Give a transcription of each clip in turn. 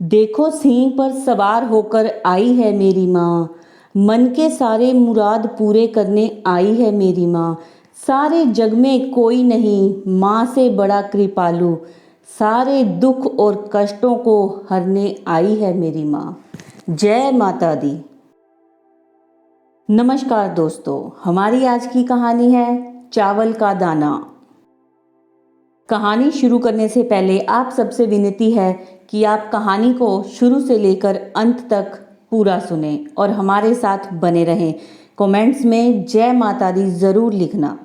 देखो सिंह पर सवार होकर आई है मेरी माँ। मन के सारे मुराद पूरे करने आई है मेरी माँ। सारे जग में कोई नहीं माँ से बड़ा कृपालु। सारे दुख और कष्टों को हरने आई है मेरी माँ। जय माता दी। नमस्कार दोस्तों, हमारी आज की कहानी है चावल का दाना। कहानी शुरू करने से पहले आप सबसे विनती है कि आप कहानी को शुरू से लेकर अंत तक पूरा सुने और हमारे साथ बने रहें। कमेंट्स में जय माता दी जरूर लिखना।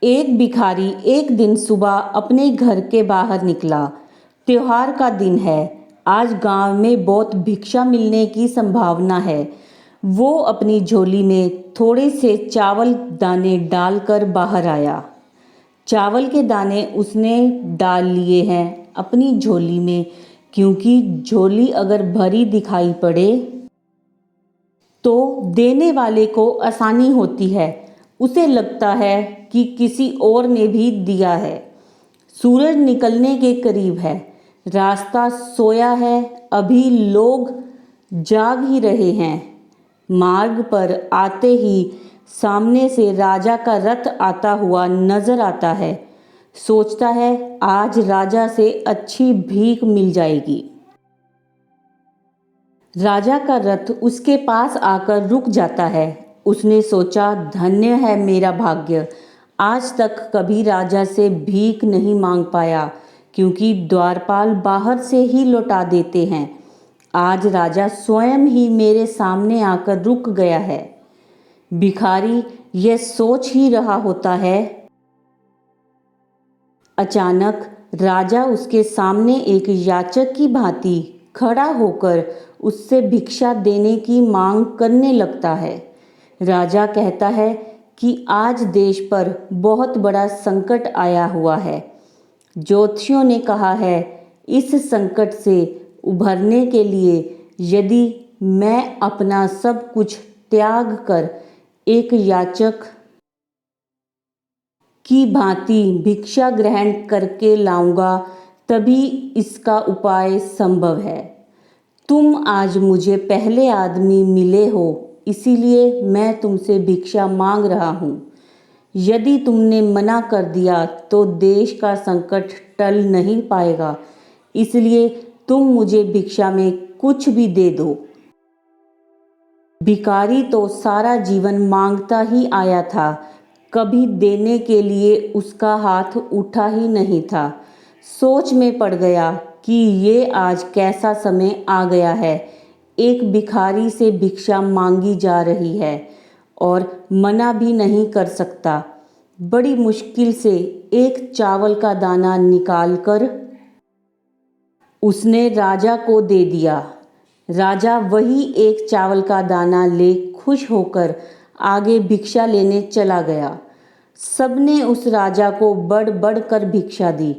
एक भिखारी एक दिन सुबह अपने घर के बाहर निकला। त्योहार का दिन है, आज गांव में बहुत भिक्षा मिलने की संभावना है। वो अपनी झोली में थोड़े से चावल दाने डालकर बाहर आया। चावल के दाने उसने डाल लिए हैं अपनी झोली में, क्योंकि झोली अगर भरी दिखाई पड़े तो देने वाले को आसानी होती है। उसे लगता है कि किसी और ने भी दिया है। सूरज निकलने के करीब है, रास्ता सोया है, अभी लोग जाग ही रहे हैं। मार्ग पर आते ही सामने से राजा का रथ आता हुआ नजर आता है। सोचता है आज राजा से अच्छी भीख मिल जाएगी। राजा का रथ उसके पास आकर रुक जाता है। उसने सोचा धन्य है मेरा भाग्य, आज तक कभी राजा से भीख नहीं मांग पाया, क्योंकि द्वारपाल बाहर से ही लौटा देते हैं। आज राजा स्वयं ही मेरे सामने आकर रुक गया है। भिखारी यह सोच ही रहा होता है, अचानक राजा उसके सामने एक याचक की भांति खड़ा होकर उससे भिक्षा देने की मांग करने लगता है। राजा कहता है कि आज देश पर बहुत बड़ा संकट आया हुआ है। ज्योतिषियों ने कहा है इस संकट से उभरने के लिए यदि मैं अपना सब कुछ त्याग कर एक याचक की भांति भिक्षा ग्रहण करके लाऊंगा, तभी इसका उपाय संभव है। तुम आज मुझे पहले आदमी मिले हो, इसीलिए मैं तुमसे भिक्षा मांग रहा हूँ। यदि तुमने मना कर दिया तो देश का संकट टल नहीं पाएगा, इसलिए तुम मुझे भिक्षा में कुछ भी दे दो। भिखारी तो सारा जीवन मांगता ही आया था, कभी देने के लिए उसका हाथ उठा ही नहीं था। सोच में पड़ गया कि ये आज कैसा समय आ गया है। एक भिखारी से भिक्षा मांगी जा रही है और मना भी नहीं कर सकता। बड़ी मुश्किल से एक चावल का दाना निकालकर उसने राजा को दे दिया। राजा वही एक चावल का दाना ले खुश होकर आगे भिक्षा लेने चला गया। सबने उस राजा को बढ़ बढ़ कर भिक्षा दी,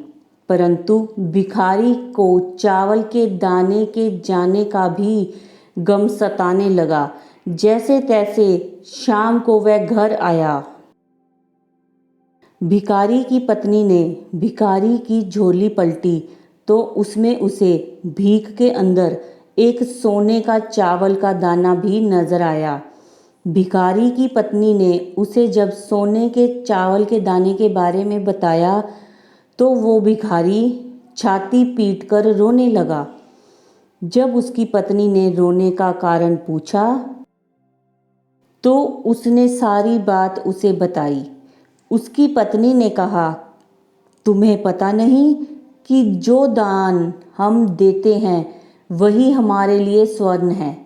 परंतु भिखारी को चावल के दाने के जाने का भी गम सताने लगा। जैसे तैसे शाम को वह घर आया। भिखारी की पत्नी ने भिखारी की झोली पलटी तो उसमें उसे भीख के अंदर एक सोने का चावल का दाना भी नजर आया। भिखारी की पत्नी ने उसे जब सोने के चावल के दाने के बारे में बताया तो वो भिखारी छाती पीटकर रोने लगा। जब उसकी पत्नी ने रोने का कारण पूछा तो उसने सारी बात उसे बताई। उसकी पत्नी ने कहा, तुम्हें पता नहीं कि जो दान हम देते हैं वही हमारे लिए स्वर्ण है।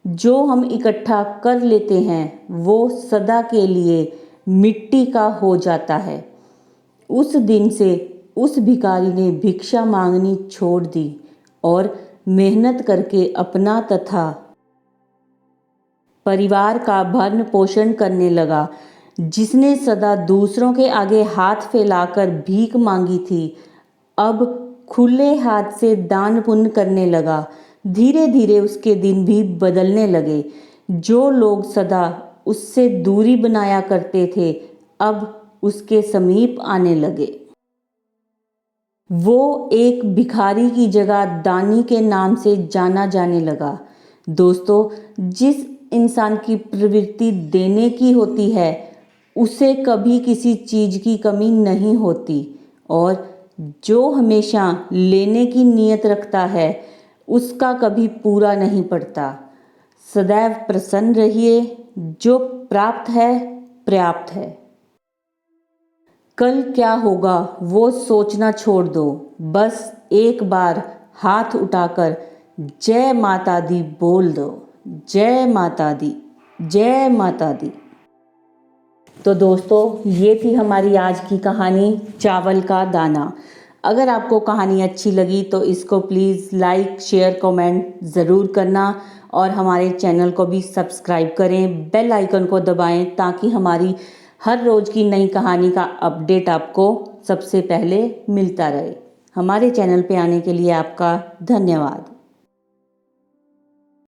जो हम इकट्ठा कर लेते हैं वो सदा के लिए मिट्टी का हो जाता है। उस दिन से उस भिखारी ने भिक्षा मांगनी छोड़ दी और मेहनत करके अपना तथा परिवार का भरण पोषण करने लगा। जिसने सदा दूसरों के आगे हाथ फैलाकर भीख मांगी थी, अब खुले हाथ से दान पुण्य करने लगा। धीरे धीरे उसके दिन भी बदलने लगे। जो लोग सदा उससे दूरी बनाया करते थे, अब उसके समीप आने लगे। वो एक भिखारी की जगह दानी के नाम से जाना जाने लगा। दोस्तों, जिस इंसान की प्रवृत्ति देने की होती है उसे कभी किसी चीज़ की कमी नहीं होती, और जो हमेशा लेने की नीयत रखता है उसका कभी पूरा नहीं पड़ता। सदैव प्रसन्न रहिए, जो प्राप्त है पर्याप्त है। कल क्या होगा वो सोचना छोड़ दो, बस एक बार हाथ उठाकर जय माता दी बोल दो। जय माता दी, जय माता दी। तो दोस्तों, ये थी हमारी आज की कहानी चावल का दाना। अगर आपको कहानी अच्छी लगी तो इसको प्लीज़ लाइक शेयर कमेंट ज़रूर करना, और हमारे चैनल को भी सब्सक्राइब करें, बेल आइकन को दबाएं ताकि हमारी हर रोज़ की नई कहानी का अपडेट आपको सबसे पहले मिलता रहे। हमारे चैनल पे आने के लिए आपका धन्यवाद।